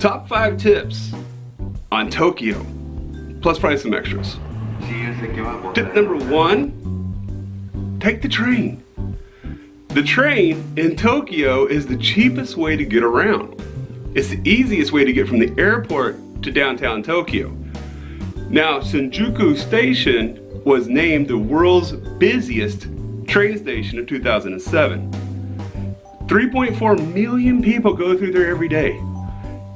Top 5 tips on Tokyo, plus probably some extras. Tip number 1, take the train. The train in Tokyo is the cheapest way to get around. It's the easiest way to get from the airport to downtown Tokyo. Now, Shinjuku Station was named the world's busiest train station of 2007. 3.4 million people go through there every day.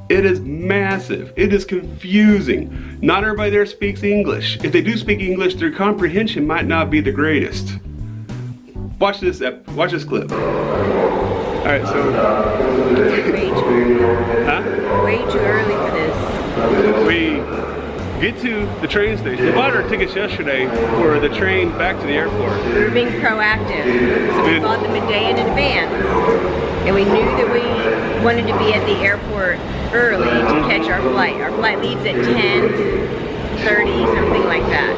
It is massive. It is confusing. Not everybody there speaks English. If they do speak English, their comprehension might not be the greatest. Watch this clip. All right, so. Way too early. Huh? Way too early for this. We get to the train station. We bought our tickets yesterday for the train back to the airport. We were being proactive, so we bought them a day in advance. And we knew that we wanted to be at the airport early to catch our flight. Our flight leaves at 10:30, something like that.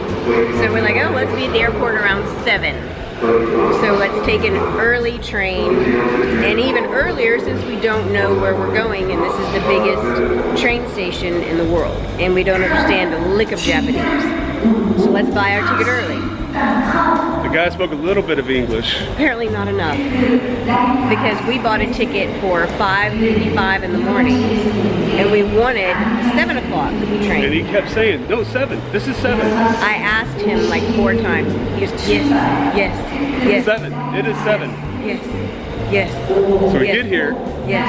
So we're like, oh, let's be at the airport around 7. So let's take an early train, and even earlier since we don't know where we're going, and this is the biggest train station in the world, and we don't understand a lick of Japanese. So let's buy our ticket early. The guy spoke a little bit of English. Apparently not enough, because we bought a ticket for 5:55 in the morning, and we wanted 7 o'clock train. And he kept saying, no, 7, this is 7. I asked him like 4 times. He goes, yes, yes, yes. 7, it is 7. Yes, yes. So we yes, get here, yes,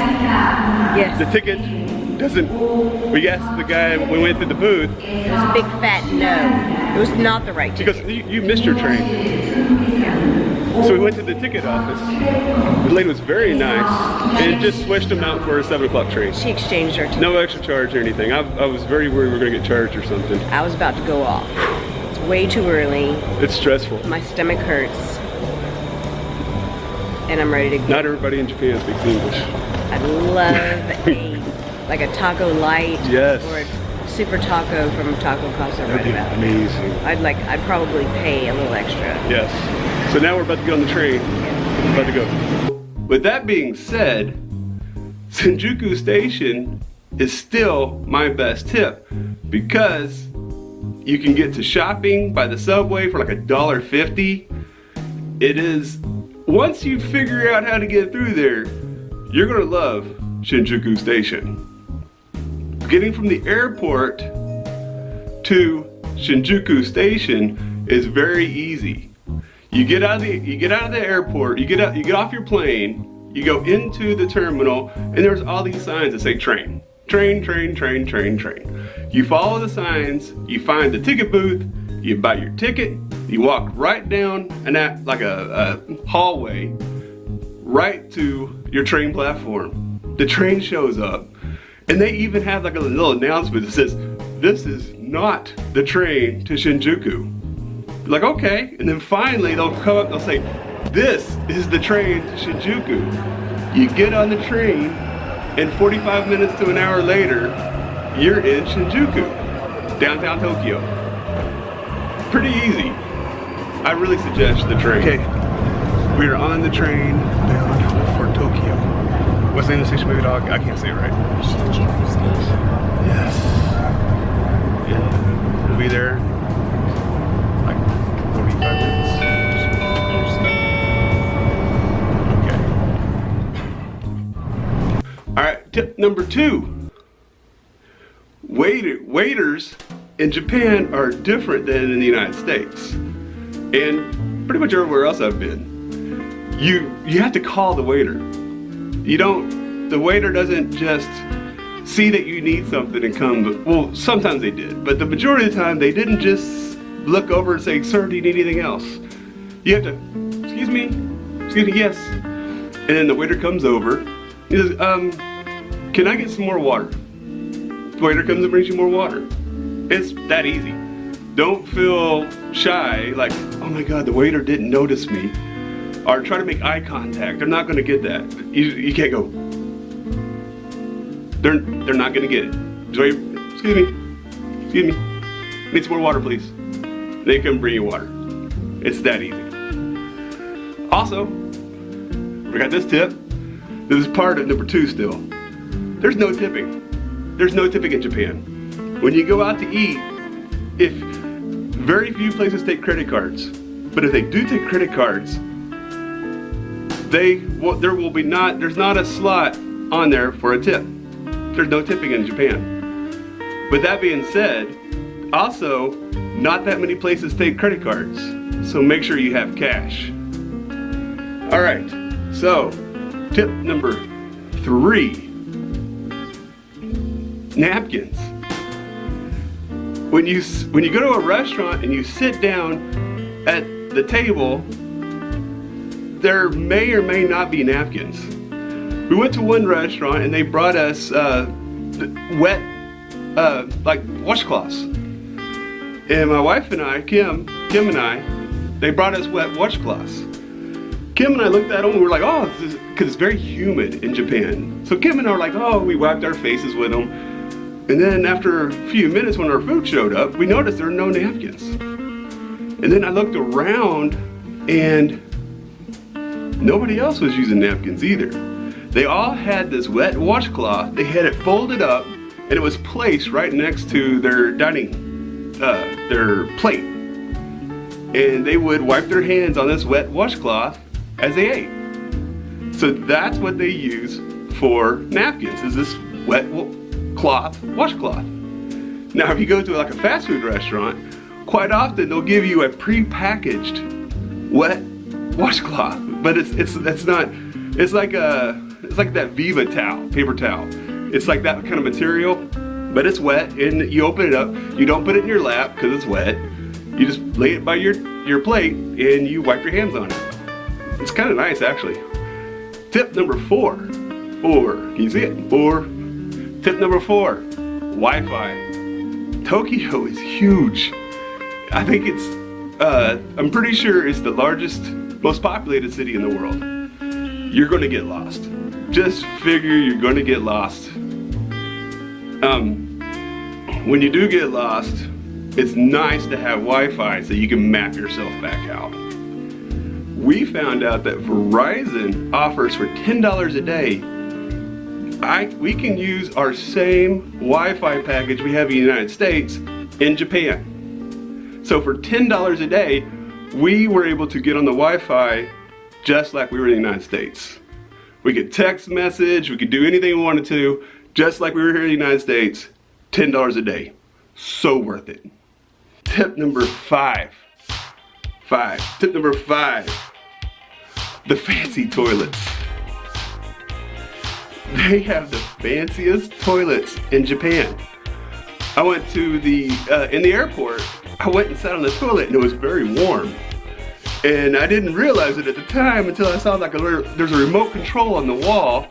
yes. the ticket doesn't, we asked the guy, we went through the booth. It was a big fat no. It was not the right ticket. Because you missed your train. So we went to the ticket office. The lady was very nice and just switched them out for a 7 o'clock train. She exchanged her ticket. No extra charge or anything. I was very worried we were going to get charged or something. I was about to go off. It's way too early. It's stressful. My stomach hurts. And I'm ready to go. Not everybody in Japan speaks English. I'd love like a taco light. Yes. Or a super taco from Taco Casa right about. Amazing. I'd probably pay a little extra. Yes. So now we're about to get on the train. About to go. With that being said, Shinjuku Station is still my best tip because you can get to shopping by the subway for like $1.50. It is, once you figure out how to get through there, you're gonna love Shinjuku Station. Getting from the airport to Shinjuku Station is very easy. You get out of the airport, you get off your plane, you go into the terminal, and there's all these signs that say train. Train, train, train, train, train. You follow the signs, you find the ticket booth, you buy your ticket, you walk right down like a hallway right to your train platform. The train shows up, and they even have like a little announcement that says, this is not the train to Shinjuku. You're like, okay, and then finally they'll come up, they'll say, this is the train to Shinjuku. You get on the train, and 45 minutes to an hour later, you're in Shinjuku, downtown Tokyo. Pretty easy. I really suggest the train. Okay, we are on the train bound for Tokyo. What's the name of the station, baby dog? I can't say it right. Shinjuku Station. Yes. And we'll be there like 45 minutes. Okay. All right, tip number 2. Waiters in Japan are different than in the United States. And pretty much everywhere else I've been. You have to call the waiter. The waiter doesn't just see that you need something and come, well, sometimes they did, but the majority of the time they didn't just look over and say, sir, do you need anything else? You have to, excuse me, yes. And then the waiter comes over, he says, can I get some more water? The waiter comes and brings you more water. It's that easy. Don't feel shy, like, oh my God, the waiter didn't notice me. Or try to make eye contact. They're not gonna get that. You can't go. They're not gonna get it. So, excuse me, need some more water, please. They come bring you water. It's that easy. Also, forgot this tip. This is part of number 2 still. There's no tipping. there's no tipping in Japan. When you go out to eat, if very few places take credit cards, but if they do take credit cards, there's not a slot on there for a tip. There's no tipping in Japan. But that being said, also, not that many places take credit cards, so make sure you have cash. All right, so tip number 3, napkins. When you go to a restaurant and you sit down at the table, there may or may not be napkins. We went to one restaurant and they brought us wet like washcloths. And my wife and I, Kim and I, they brought us wet washcloths. Kim and I looked at them and we were like, oh, because it's very humid in Japan. So Kim and I were like, oh, we wiped our faces with them. And then after a few minutes when our food showed up, we noticed there were no napkins. And then I looked around and nobody else was using napkins either. They all had this wet washcloth. They had it folded up and it was placed right next to their their plate. And they would wipe their hands on this wet washcloth as they ate. So that's what they use for napkins, is this wet washcloth. Now if you go to like a fast food restaurant, quite often they'll give you a pre-packaged wet washcloth, but it's like that Viva towel, paper towel. It's like that kind of material, but it's wet, and you open it up. You don't put it in your lap because it's wet. You just lay it by your plate and you wipe your hands on it. It's kind of nice, actually. Tip number 4. Can you see it? 4. Tip number 4, Wi-Fi. Tokyo is huge. I think I'm pretty sure it's the largest, most populated city in the world. You're gonna get lost. Just figure you're gonna get lost. When you do get lost, it's nice to have Wi-Fi so you can map yourself back out. We found out that Verizon offers for $10 a day, we can use our same Wi-Fi package we have in the United States in Japan. So for $10 a day, we were able to get on the Wi-Fi just like we were in the United States. We could text message, we could do anything we wanted to, just like we were here in the United States, $10 a day. So worth it. Tip number 5. Tip number 5, the fancy toilets. They have the fanciest toilets in Japan. I went to in the airport, I went and sat on the toilet and it was very warm. And I didn't realize it at the time until I saw there's a remote control on the wall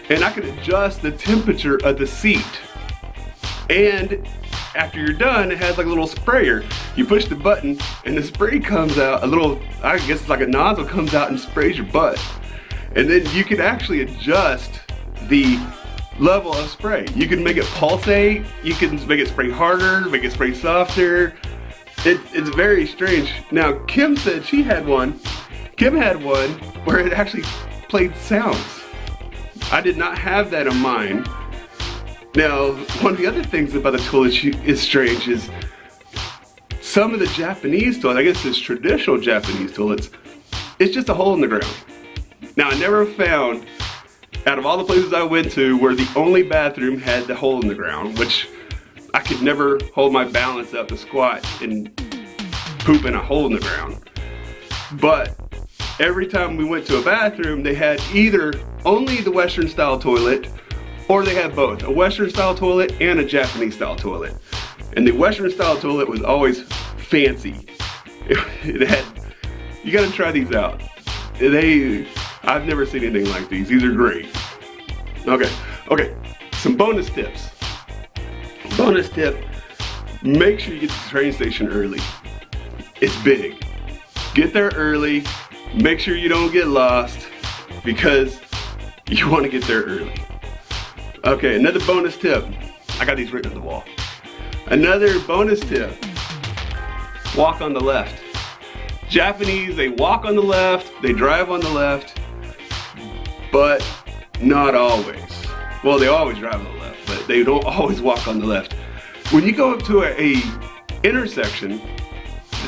and I could adjust the temperature of the seat. And after you're done, it has like a little sprayer. You push the button and the spray comes out, I guess it's like a nozzle comes out and sprays your butt. And then you can actually adjust the level of spray. You can make it pulsate, you can make it spray harder, make it spray softer. It's very strange. Now Kim said she had one. Kim had one where it actually played sounds. I did not have that on mine. Now, one of the other things about the toilet is strange is some of the Japanese toilets, I guess it's traditional Japanese toilets, it's just a hole in the ground. Now I never found, out of all the places I went to, where the only bathroom had the hole in the ground, which I could never hold my balance up to squat and poop in a hole in the ground. But every time we went to a bathroom, they had either only the Western style toilet, or they had both, a Western style toilet and a Japanese style toilet. And the Western style toilet was always fancy. It had, you gotta try these out. I've never seen anything like these. These are great. Okay, some bonus tips. Bonus tip, make sure you get to the train station early. It's big. Get there early, make sure you don't get lost, because you wanna get there early. Okay, another bonus tip. I got these written on the wall. Another bonus tip, walk on the left. Japanese, they walk on the left, they drive on the left, but not always. Well, they always drive on the left, but but they don't always walk on the left. When you go up to a intersection,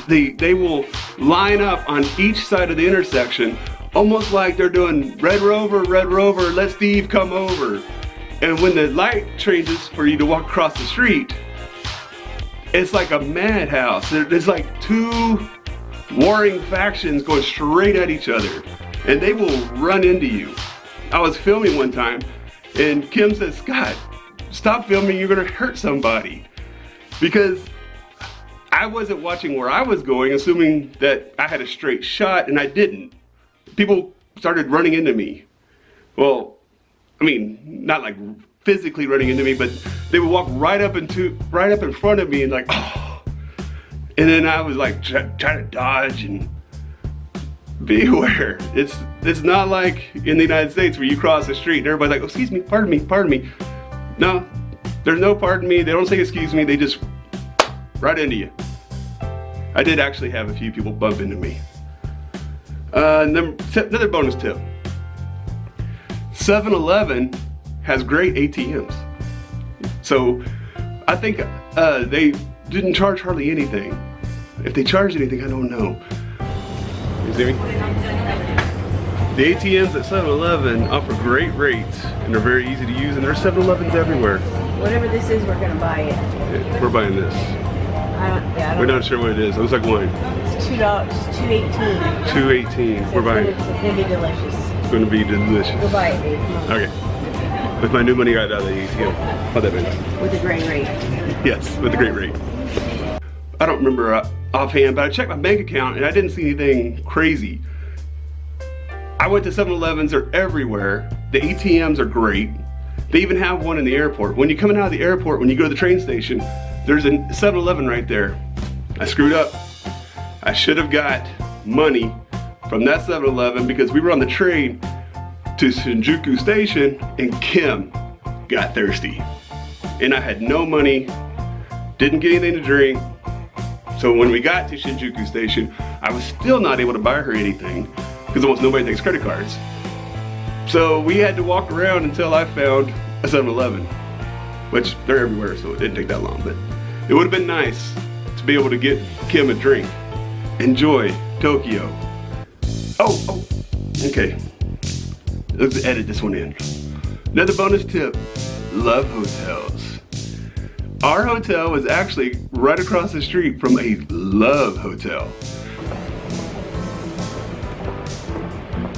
they will line up on each side of the intersection, almost like they're doing Red Rover, let Steve come over. And when the light changes for you to walk across the street, it's like a madhouse. There's like two warring factions going straight at each other, and they will run into you. I was filming one time, and Kim says, "Scott, stop filming, you're gonna hurt somebody." Because I wasn't watching where I was going, assuming that I had a straight shot, and I didn't. People started running into me. Well, I mean, not like physically running into me, but they would walk right up in front of me and like, oh. And then I was like trying to dodge, and beware. It's not like in the United States where you cross the street and everybody's like, oh, excuse me, pardon me. No, there's no pardon me. They don't say excuse me. They just right into you. I did actually have a few people bump into me. Another bonus tip. 7-Eleven has great ATMs. So I think they didn't charge hardly anything. If they charged anything, I don't know. You see me? The ATMs at 7-Eleven offer great rates and they're very easy to use, and there's 7-Elevens everywhere. Whatever this is, we're gonna buy it. Yeah, we're buying this. We're not sure what it is. It looks like wine. It's $2, it's $2.18. $2.18. We're buying it. It's gonna be delicious. It's gonna be delicious. Go buy it, babe. Come on. Okay. With my new money right out of the ATM. How'd that be? With a great rate. Yes, with a great rate. I don't remember offhand, but I checked my bank account and I didn't see anything crazy. I went to 7-Elevens, they're everywhere. The ATMs are great. They even have one in the airport. When you're coming out of the airport, when you go to the train station, there's a 7-Eleven right there. I screwed up. I should have got money from that 7-Eleven because we were on the train to Shinjuku Station and Kim got thirsty. And I had no money, didn't get anything to drink. So when we got to Shinjuku Station, I was still not able to buy her anything because almost nobody takes credit cards. So we had to walk around until I found a 7-Eleven, which they're everywhere, so it didn't take that long. But it would have been nice to be able to get Kim a drink. Enjoy Tokyo. Oh, okay. Let's edit this one in. Another bonus tip, love hotels. Our hotel was actually right across the street from a love hotel.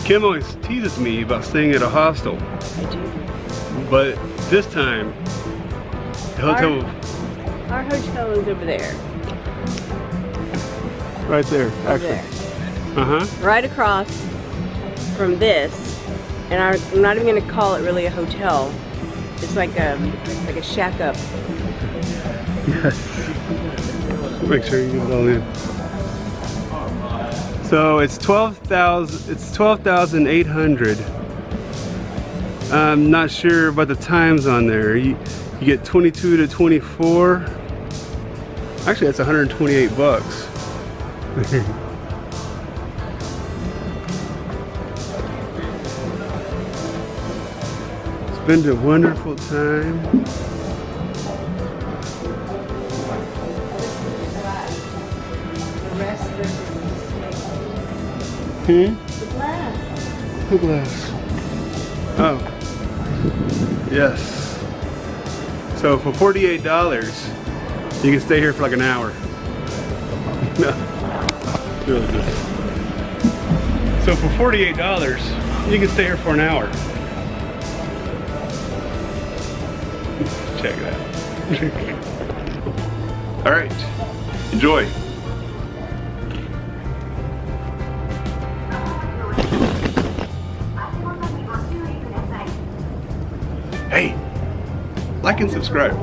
Kim always teases me about staying at a hostel. I do. But this time, the hotel... Our hotel is over there. Right there, actually. There. Uh-huh. Right across from this, and I'm not even gonna call it really a hotel. It's like a shack up. Yes. Make sure you get it all in. So it's 12,000. It's 12,800. I'm not sure about the times on there. You get 22 to 24. Actually, that's 128 bucks. Spend a wonderful time. The glass. The glass. Oh. Yes. So for $48, you can stay here for like an hour. No. Really good. So for $48, you can stay here for an hour. Check it out. All right. Enjoy. Hey, like and subscribe.